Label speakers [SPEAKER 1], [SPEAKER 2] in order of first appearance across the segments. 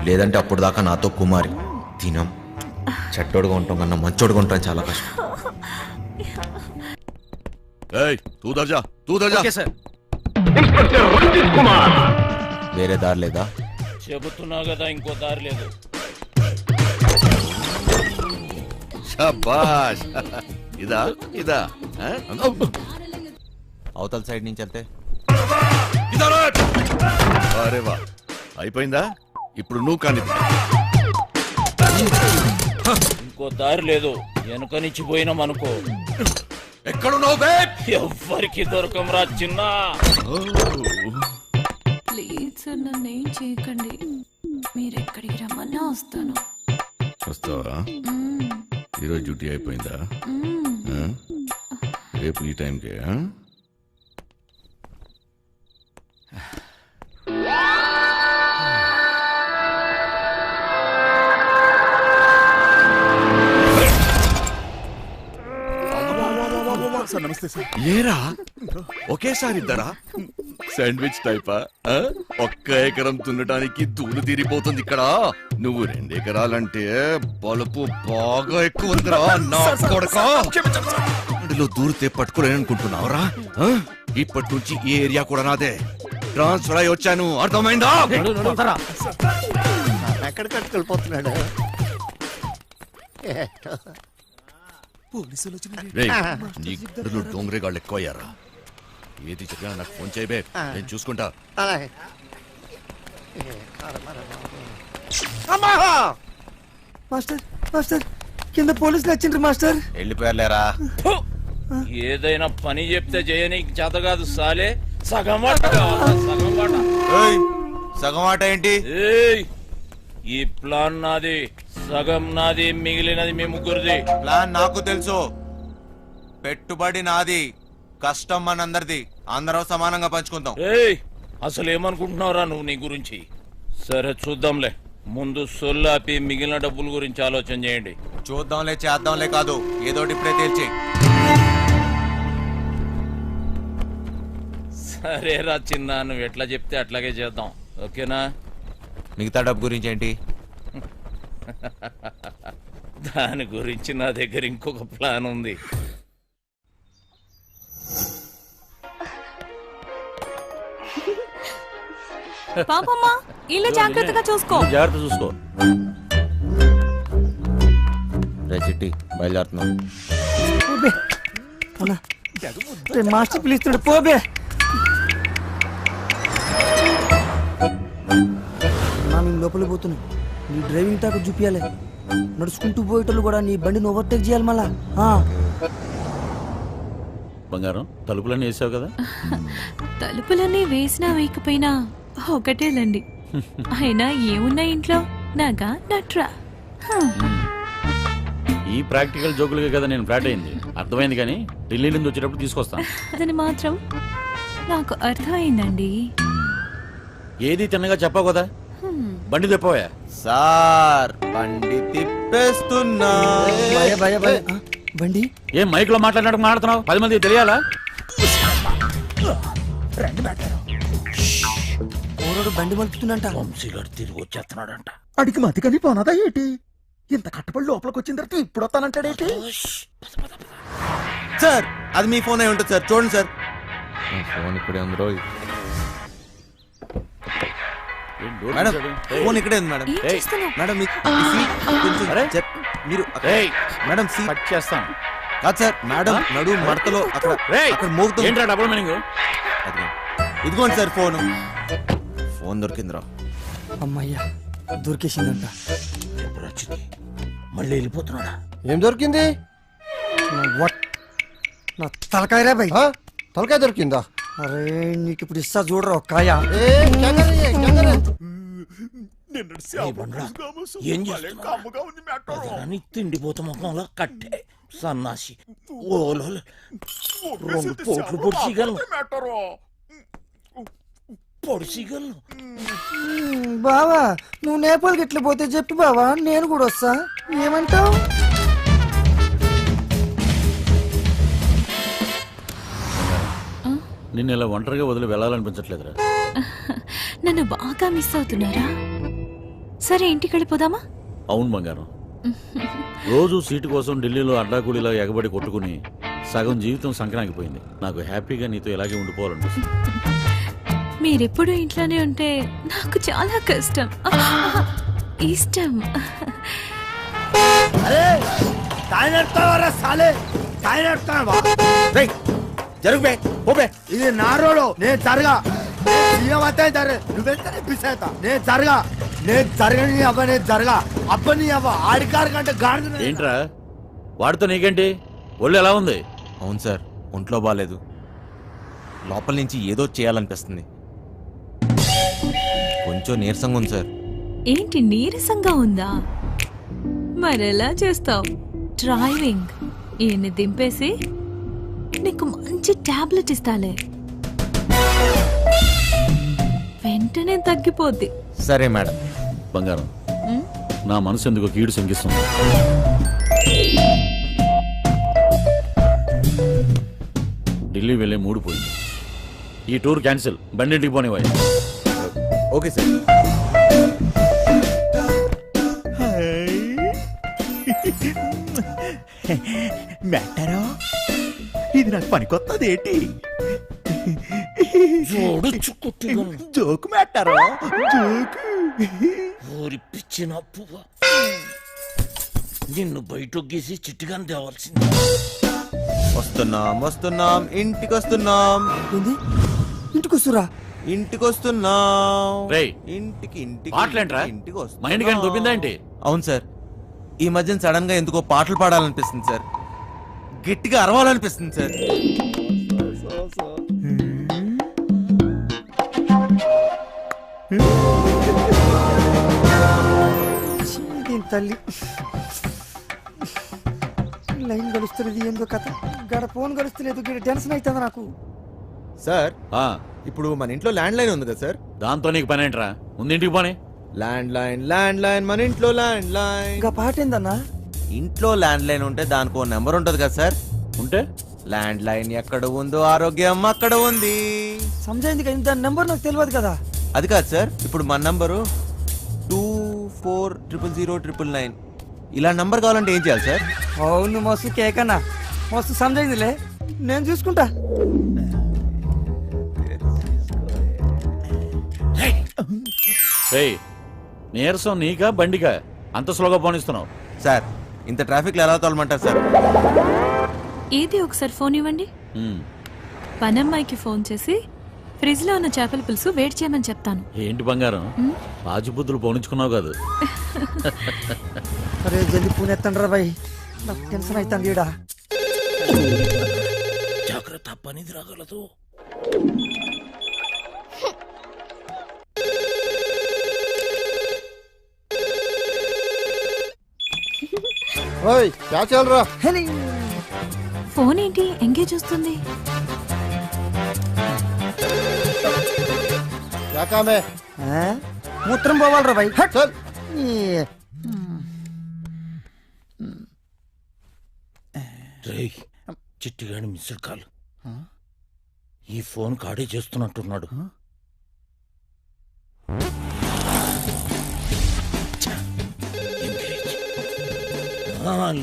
[SPEAKER 1] లేదంటే అప్పుడు దాకా నాతో కుమారి తినం. చెట్టోడుగా ఉంటాం కన్నా మంచోడుగా ఉంటాం చాలా కష్టం. వేరే దారి లేదా?
[SPEAKER 2] చెబుతున్నా కదా, ఇంకో దారి లేదు.
[SPEAKER 3] శభాష్. ఇదా ఇదా
[SPEAKER 1] అవతల సైడ్ నుంచి వెళ్తే
[SPEAKER 3] అరే వా, అయిపోయిందా? ఇప్పుడు నువ్వు కానీ
[SPEAKER 2] ఇంకో దారి లేదు. వెనుక నుంచి పోయినాం అనుకో,
[SPEAKER 3] ఎక్కడున్నావు?
[SPEAKER 2] ఎవ్వరికి దొరకంరా చిన్న.
[SPEAKER 4] ప్లీజ్ సార్, నన్ను ఏం చేయకండి. మీరు ఎక్కడికి రమ్మన్నా వస్తాను.
[SPEAKER 3] వస్తావా? ఈరోజు డ్యూటీ అయిపోయిందా? రేపు ఈ టైంకే? ఏరా ఒకేసారి ఇద్దరా? శాండ్విచ్ టైపా? ఒక్క ఎకరం దున్నడానికి దూలు తీరిపోతుంది ఇక్కడ. నువ్వు 2 ఎకరాలంటే బలుపు బాగా ఎక్కువ ఉందిరా నా కొడకా. అందులో దూరితే పట్టుకోలేననుకుంటున్నావురా? ఇప్పటి నుంచి ఈ ఏరియా కూడా నాదే. ట్రాన్స్ఫర్ అయి వచ్చాను, అర్థమైందా?
[SPEAKER 5] ఎక్కడికి వెళ్ళిపోతున్నాడు?
[SPEAKER 3] నీ గుడ్డలు డోంగరేగాళ్ళు ఎక్కువ అయ్యారా? ఏది చెప్పినా నాకు ఫోన్ చేయబే, నేను చూసుకుంటా.
[SPEAKER 5] మాస్టర్ మాస్టర్, కింద పోలీసులు వచ్చిండ్రు మాస్టర్.
[SPEAKER 1] వెళ్ళిపోయారులేరా.
[SPEAKER 2] ఏదైనా పని చెప్తే చేయనీకి చేత కాదు సాలే. సగం వాట కావాలా? సగం వాట.
[SPEAKER 1] సగం ఆట ఏంటి?
[SPEAKER 2] ఈ ప్లాన్ నాది, సగం నాది, మిగిలినది మీ ముగ్గురిది.
[SPEAKER 1] ప్లాన్ నాకు తెలుసు. పెట్టుబడి నాది, కష్టం మనందరిది. అందరం సమానంగా పంచుకుందాం.
[SPEAKER 2] అసలు ఏమనుకుంటున్నావురా నువ్వు నీ గురించి? సరే చూద్దాంలే, ముందు సొల్లాపి మిగిలిన డబ్బుల గురించి ఆలోచన చేయండి.
[SPEAKER 1] చూద్దాంలే చేద్దాంలే కాదు, ఏదోటి ఇప్పుడే తేల్చి.
[SPEAKER 2] సరేరా చిన్న, నువ్వు ఎట్లా చెప్తే అట్లాగే చేద్దాం, ఓకేనా?
[SPEAKER 1] మిగతా డబ్బు గురించి ఏంటి?
[SPEAKER 2] దాని గురించి నా దగ్గర ఇంకొక ప్లాన్ ఉంది.
[SPEAKER 4] పాపమ్మా, ఇల్లు జాగ్రత్తగా చూసుకో.
[SPEAKER 2] జాగ్రత్త చూసుకో.
[SPEAKER 1] రే చిట్టి, బయలుదేరుతున్నాం.
[SPEAKER 5] మాస్టర్ పిలుస్తున్నాడు, పోబే. మేము లోపల పోతున్నాం. నీ డ్రైవింగ్ తాకు చూపించాలి. నడుచుకుంటూ పోయేటోళ్ళు కూడా నీ బండిని ఓవర్టేక్ చేయాలి మళ్ళా.
[SPEAKER 2] బంగారం, తలుపులన్నీ వేసావు కదా?
[SPEAKER 4] తలుపులన్నీ వేసినా వేయకపోయినా ఒకటేలండి. అయినా ఏమున్నా ఇంట్లో నాగా నట్రా.
[SPEAKER 2] ఈ ప్రాక్టికల్ జోకులుగా కదా నేను ఫ్లాట్ అయింది. అర్థమైంది, కానీ ఢిల్లీ నుంచి వచ్చేటప్పుడు తీసుకొస్తాను.
[SPEAKER 4] అదని మాత్రం నాకు అర్థమైందండి.
[SPEAKER 2] ఏది తిన్నగా చెప్పావు కదా. బండి తెప్పవా?
[SPEAKER 1] సార్, బండి తిప్పేస్తున్నా.
[SPEAKER 5] బండి
[SPEAKER 2] ఏం మైక్ లో మాట్లాడుతున్నావు? 10 మంది తెలియాలా?
[SPEAKER 5] బండి మలుపుతుందంట.
[SPEAKER 2] వంశీగారు తిరిగి వచ్చేస్తున్నాడంట.
[SPEAKER 6] అడిగి మతికని పోనదా ఏంటి? ఇంత కట్టబడి లోపలికి వచ్చిన తర్వాత ఇప్పుడు వస్తానంటాడేంటి?
[SPEAKER 1] సార్, అది మీ ఫోన్ అయి ఉంటుంది సార్, చూడండి సార్. ఫోన్ ఇక్కడే ఉంది రోజు. మేడం, ఫోన్ ఇక్కడే ఉంది మేడం. మేడం మీరు మేడం
[SPEAKER 2] చేస్తాను
[SPEAKER 1] కాదు సార్. మేడం నడు మడతలో అక్కడ మోగుతుంది.
[SPEAKER 2] Double meaning.
[SPEAKER 1] ఇదిగోండి సార్ ఫోన్. ఫోన్ దొరికిందిరా.
[SPEAKER 5] అమ్మయ్యా, దొరికేసిందంట.
[SPEAKER 2] మళ్ళీ వెళ్ళిపోతున్నాడా?
[SPEAKER 5] ఏం దొరికింది? నా తలకాయరా భయ్. తలకాయ దొరికిందా? అరే, నీకు ఇప్పుడు ఇస్తా చూడరా ఒక్కాయ.
[SPEAKER 2] ఏం చేస్తున్నావు? తిండిపోతా ముఖంలో కట్టే సన్నాసి. ఓలో 2 పోట్లు పొడిచిగలను.
[SPEAKER 5] బావా, నువ్వు నేపాల్కి ఎట్లా పోతే చెప్పి బావా, నేను కూడా వస్తా. ఏమంటావు?
[SPEAKER 2] నిన్ను ఇలా ఒంటరిగా వదిలి వెళ్ళాలనిపించట్లేదురా.
[SPEAKER 4] నన్ను బాగా మిస్ అవుతున్నారా? సరే ఇంటికి వెళ్ళిపోదామా?
[SPEAKER 7] అవును బంగారం, రోజు సీటు కోసం ఢిల్లీలో అడ్డాకూడిలా ఎగబడి కొట్టుకుని సగం జీవితం సంక్రాంతిపోయింది. నాకు హ్యాపీగా నీతో ఇలాగే ఉండిపోవాలనిపిస్తుంది.
[SPEAKER 4] మీరెప్పుడు ఇంట్లోనే ఉంటే నాకు చాలా కష్టం. ఇష్టం.
[SPEAKER 6] జరుగు ఓబే, ఇది నా రోడ్. నేను జరగా నేను జరగా నేను జరగని అవ్వ నేను జరగా అబ్బని అవ్వ ఆడికారు కంటే గాడి.
[SPEAKER 7] ఏంట్రా వాడితో నీకేంటి? ఒళ్ళు ఎలా ఉంది?
[SPEAKER 1] అవును సార్, ఒంట్లో బాగాలేదు. లోపల నుంచి ఏదో చేయాలనిపిస్తుంది. కొంచెం నీరసంగా ఉంది సార్.
[SPEAKER 4] ఏంటి నీరసంగా ఉందా? మరెలా చేస్తావు? డ్రైవింగ్ ఈయన్ని దింపేసి నీకు మంచి టాబ్లెట్ ఇస్తాలే, వెంటనే తగ్గిపోద్ది.
[SPEAKER 1] సరే మేడం.
[SPEAKER 7] బంగారం, నా మనసు ఎందుకు కీడు శంకిస్తుంది. ఢిల్లీ వెళ్ళే మూడు పోయింది. ఈ టూర్ క్యాన్సిల్, బండింటికి పోనివ్వాలి.
[SPEAKER 1] Okay sir.
[SPEAKER 6] మెట్టారో ఇది నాకు పనికొత్తది ఏంటి? జోకు మెట్టారో జోకు.
[SPEAKER 2] ఊరి పిచ్చిన పువ్వ, నిన్ను బయటొగ్గేసి చిట్టుగాని తేవాల్సింది.
[SPEAKER 1] వస్తున్నాం ఇంటికి వస్తున్నాం.
[SPEAKER 5] ఏంది? ఇంటికి వస్తురా?
[SPEAKER 1] ఇంటికి వస్తున్నాం.
[SPEAKER 7] రేయ్,
[SPEAKER 1] ఇంటికి ఇంటికి
[SPEAKER 7] పాటలేంట్రా?
[SPEAKER 1] ఇంటికి వస్తున్నాం.
[SPEAKER 7] మైండ్ కానీ దొబ్బిందా ఏంటి?
[SPEAKER 1] అవును సార్, ఈ మధ్యన సడన్ గా ఎందుకో పాటలు పాడాలనిపిస్తుంది సార్. గట్టిగా అరవాలనిపిస్తుంది సార్.
[SPEAKER 5] తల్లి లైన్ గడుస్తున్నది ఏందో కథ. గడ ఫోన్ గడుస్తలేదు, టెన్షన్ అవుతుంది నాకు.
[SPEAKER 1] సార్,
[SPEAKER 7] ఆ,
[SPEAKER 1] ఇప్పుడు మన ఇంట్లో ల్యాండ్ లైన్ ఉంది కదా సార్?
[SPEAKER 7] దాంతో నీకు పని ఏంట్రా? ముందు ఇంటికి పోనీ.
[SPEAKER 1] ల్యాండ్ లైన్ మన ఇంట్లో ల్యాండ్ లైన్.
[SPEAKER 5] ఇంకా పాట ఏందన్నా?
[SPEAKER 1] ఇంట్లో ల్యాండ్ లైన్ ఉంటే దానికి ఓ నెంబర్ ఉంటది కదా సార్?
[SPEAKER 7] ఉంటే
[SPEAKER 1] ల్యాండ్ లైన్ ఎక్కడ ఉందో ఆరోగ్యం అక్కడ ఉంది.
[SPEAKER 5] సమజైంది కదా, దాని నెంబర్ నాకు తెలియదు కదా.
[SPEAKER 1] అది కాదు సార్, ఇప్పుడు మన నంబరు 24000999. ఇలా నంబర్ కావాలంటే ఏం చేయాలి సార్?
[SPEAKER 5] అవును మస్తు కేకన్నా, మస్తు సమజైందిలే, నేను చూసుకుంటా.
[SPEAKER 7] రేయ్, నీరసం నీకా బండికా అంత స్లోగా పోనిస్తున్నావు?
[SPEAKER 1] సార్, ఇంత ట్రాఫిక్ లో ఎలా తోలమంటారు సార్?
[SPEAKER 4] ఏది ఒకసారి ఫోన్ ఇవ్వండి.
[SPEAKER 7] ఉమ్,
[SPEAKER 4] పనమ్మాయికి ఫోన్ చేసి ఫ్రిడ్జ్ లో ఉన్న చేపల పులుసు వేడి చేయమని చెప్తాను.
[SPEAKER 7] ఏంటి బంగారం, రాజుబుద్ధులు పోనించుకున్నావు కాదు?
[SPEAKER 5] అరే జల్ది ఫోన్ ఎత్తండి రా బాయ్, నాకు టెన్షన్ అవుతుంది ఈడ.
[SPEAKER 2] జాగ్రత్త, పనిది రాగలదు.
[SPEAKER 6] ఓయ్ క్యా చల్ రా?
[SPEAKER 4] ఫోన్ ఏంటి ఎంగేజ్ వస్తుంది?
[SPEAKER 6] క్యా కామ్ హై?
[SPEAKER 5] మూత్రం పోవాలరా బాయ్.
[SPEAKER 6] చల్.
[SPEAKER 2] రేయ్, చిట్టిగాని మిస్డ్ కాల్. ఈ ఫోన్ కాడే చేస్తున్నట్టున్నాడు.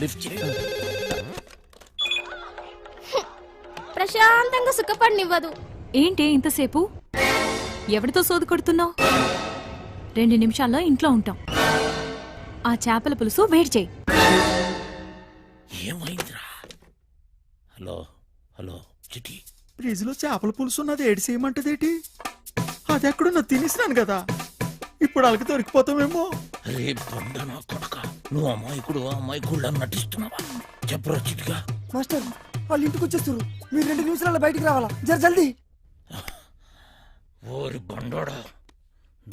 [SPEAKER 2] లిఫ్ట్ చేయి.
[SPEAKER 8] ప్రశాంతంగా సుఖపడినివ్వదు.
[SPEAKER 4] ఏంటి ఇంతసేపు? ఎవరితో సోదు కొడుతున్నావు? 2 నిమిషాల్లో ఇంట్లో ఉంటాం. ఆ చేపల పులుసు వేడి చేయి.
[SPEAKER 2] ఏమైందిరా? హలో హలో చిట్టి,
[SPEAKER 6] ఫ్రిడ్జ్ లో చేపల పులుసు ఉన్నది ఏడు చేయమంటదేటి? అది ఎక్కడున్నా తినేసినాను కదా, ఇప్పుడు అలకి దొరికిపోతామేమో.
[SPEAKER 2] అరే బండ నా కొడక, నువ్వు అమ్మాయికుడు నటిస్తున్నావా? చెప్పరా చిట్టిగా.
[SPEAKER 5] మాస్టర్, వాళ్ళు ఇంటికి వచ్చేస్తారు, మీరు 2 నిమిషాలలో బయటికి రావాలా, జల్దీ.
[SPEAKER 2] ఓరి బండోడా,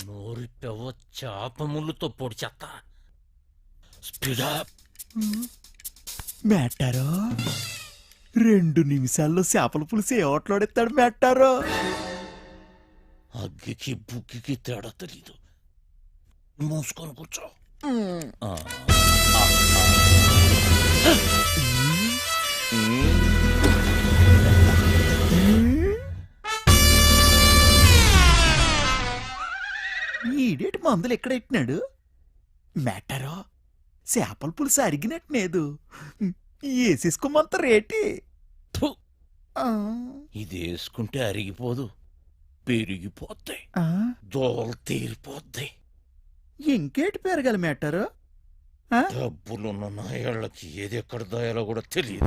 [SPEAKER 2] నోరి పెవ చేప ముళ్ళుతో పొడి చెత్త. స్పీడా.
[SPEAKER 6] మెట్టారో 2 నిమిషాల్లో చేపల పులుసు ఏ ఓట్లాడెత్తాడు మెట్టారో.
[SPEAKER 2] అగ్గికి బుగ్గికి తేడా తెలీదు. మూసుకొని కూర్చో.
[SPEAKER 6] ఈడేటి మందులు ఎక్కడ ఎట్టినాడు? మ్యాటరో చేపల పులుసు అరిగినట్లేదు వేసేసుకోమంత రేటి
[SPEAKER 2] థు,
[SPEAKER 6] ఆ,
[SPEAKER 2] ఇది వేసుకుంటే అరిగిపోదు, పెరిగిపోతాయి,
[SPEAKER 6] ఆ,
[SPEAKER 2] దోలు తీరిపోద్ది.
[SPEAKER 6] ఇంకేటి పెరగాలి మ్యాటరు
[SPEAKER 2] డబ్బులున్న నాయాళ్ళకి ఏది ఎక్కడ దాయాలో కూడా తెలియదు.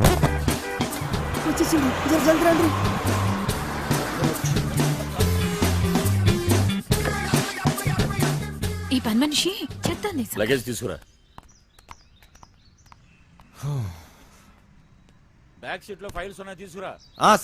[SPEAKER 5] వచ్చేసిండు జర జల్ది రండి.
[SPEAKER 4] ఈ పని మనిషి చెత్త
[SPEAKER 7] లగేజ్ తీసుకురా. బ్యాక్ సీట్ లో ఫైల్స్ ఉన్నాయి, తీసుకురా.
[SPEAKER 1] ఆ,